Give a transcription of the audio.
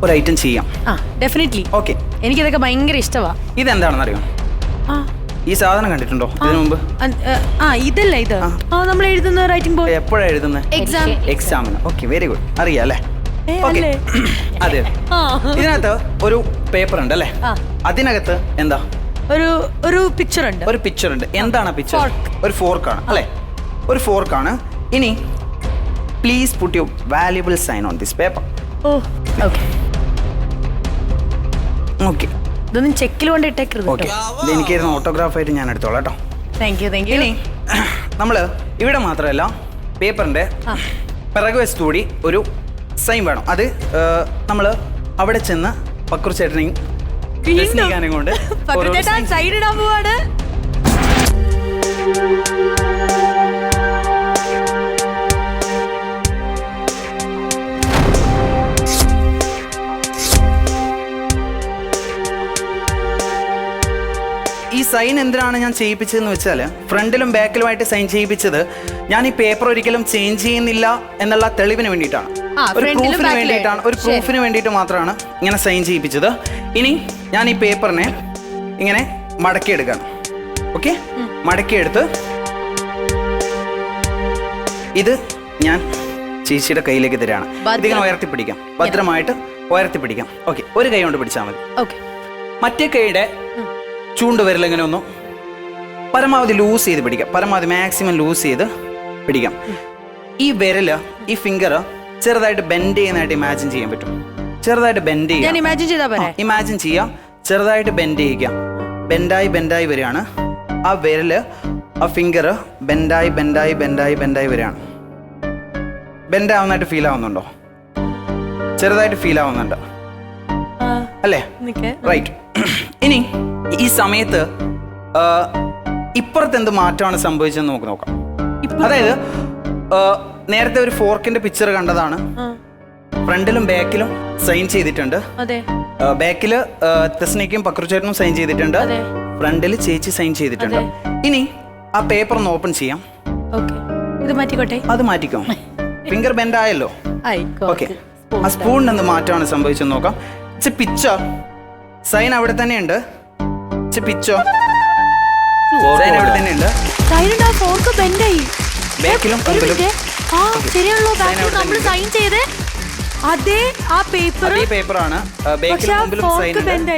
ഒരു ഐറ്റം ചെയ്യാം. Definitely. Okay, എനിക്കിതൊക്കെ ഭയങ്കര ഇഷ്ടമാ. ഇതെന്താണെന്ന് അറിയാം? ഈ സാധനം കണ്ടിട്ടുണ്ടോ ഇതിനു മുമ്പ്? ഇതല്ല ഇത് നമ്മൾ എഴുതുന്ന റൈറ്റിംഗ് ബോർഡ്. എപ്പോഴാണ് എഴുതുന്നത്? എക്സാമിന്. Okay, very good. അറിയാം അല്ലേ? അതെ. ഇതിനകത്ത് ഒരു പേപ്പർ ഉണ്ട് അല്ലേ? അതിനകത്ത് എന്താ? ഒരു പിക്ചർ ഉണ്ട്. ഒരു പിക്ചർ ഉണ്ട്. എന്താണ് പിക്ചർ? ഒരു ഫോർക്കാണ് അല്ലേ? ഒരു ഫോർക്കാണ്. ഇനി please put your valuable sign on this paper. Okay, ഇതൊന്നും ചെക്കിൽ കൊണ്ട് ഇട്ടേക്കരുത്. ഓക്കെ, ഇതെനിക്കായിരുന്നു ഓട്ടോഗ്രാഫ് ആയിട്ട് ഞാൻ എടുത്തോളാം കേട്ടോ. Thank you. ഇനി നമ്മള് ഇവിടെ മാത്രമല്ല, പേപ്പറിന്റെ പിറകുവശത്തുകൂടി ഒരു സൈൻ വേണം. അത് നമ്മൾ അവിടെ ചെന്ന് പക്രു ചേട്ടനെയും കൊണ്ട് സൈൻ ഇടാൻ പോവാണ്. ഈ സൈൻ എന്തിനാണ് ഞാൻ ചെയ്യിപ്പിച്ചതെന്ന് വെച്ചാൽ, ഫ്രണ്ടിലും ബാക്കിലുമായിട്ട് സൈൻ ചെയ്യിപ്പിച്ചത് ഞാൻ ഈ പേപ്പർ ഒരിക്കലും ചേഞ്ച് ചെയ്യുന്നില്ല എന്നുള്ള തെളിവിന് വേണ്ടിയിട്ടാണ്. ഒരു പ്രൂഫിന് വേണ്ടിയിട്ടാണ്, ഒരു പ്രൂഫിന് വേണ്ടിയിട്ട് മാത്രമാണ് ഇങ്ങനെ സൈൻ ചെയ്യിപ്പിച്ചത്. ഇനി ഞാൻ ഈ പേപ്പറിനെ ഇങ്ങനെ മടക്കിയെടുക്കണം. ഓക്കെ, മടക്കിയെടുത്ത് ഇത് ഞാൻ ചേച്ചിയുടെ കയ്യിലേക്ക് തരാണ്. ഇതിങ്ങനെ ഉയർത്തിപ്പിടിക്കാം, ഭദ്രമായിട്ട് ഉയർത്തിപ്പിടിക്കാം. ഓക്കെ, ഒരു കൈ കൊണ്ട് പിടിച്ചാൽ മതി. മറ്റേ കൈയുടെ ചൂണ്ടുവിരൽ ഇങ്ങനെ ഒന്ന് പരമാവധി ലൂസ് ചെയ്ത് പിടിക്കാം. പരമാവധി മാക്സിമം ലൂസ് ചെയ്ത് പിടിക്കാം. ഈ വിരല്, ഈ ഫിംഗർ ചെറുതായിട്ട് ബെൻഡ് ചെയ്യുന്നതായിട്ട് ഇമാജിൻ ചെയ്യാൻ പറ്റും. ചെറുതായിട്ട് ബെൻഡ് ചെയ്യാം. ഇമാജിൻ ചെയ്യാം. ചെറുതായിട്ട് ബെൻഡ് ചെയ്യിക്കാം. ബെൻഡായി വരികയാണ്. ആ വിരല്, ആ ഫിംഗർ ബെൻഡായി വരികയാണ്. ബെൻഡ് ആവുന്നതായിട്ട് ഫീൽ ആവുന്നുണ്ടോ? ചെറുതായിട്ട് ഫീൽ ആവുന്നുണ്ട് അല്ലേ? റൈറ്റ്. ഇനി ഈ സമയത്ത് ഇപ്പുറത്ത് എന്ത് മാറ്റമാണ് സംഭവിച്ചതെന്ന് നമുക്ക് നോക്കാം. അതായത് നേരത്തെ ഒരു ഫോർക്കിന്റെ പിക്ചർ കണ്ടതാണ്. ഫ്രണ്ടിലും ബാക്കിലും സൈൻ ചെയ്തിട്ടുണ്ട്. ബാക്കില് തെസ്നിക്കും പക്രുചേട്ടനും സൈൻ ചെയ്തിട്ടുണ്ട്. ഫ്രണ്ടിൽ ചേച്ചി സൈൻ ചെയ്തിട്ടുണ്ട്. ഇനി ആ പേപ്പർ ഒന്ന് ഓപ്പൺ ചെയ്യാം. അത് മാറ്റിക്കോ. ഫിംഗർ ബെൻഡ് ആയല്ലോ. ഓക്കെ, ആ സ്പൂണിന് എന്ത് മാറ്റമാണ് സംഭവിച്ചെന്ന് നോക്കാം. It's A picture. സൈൻ അവിടെ തന്നെയുണ്ട്. പിച്ചോ സൈൻ അവിടെ തന്നെയുണ്ട്. അതേ പേപ്പറാണ്. ബാക്കിലും മുമ്പിലും സൈൻ ഉണ്ട്.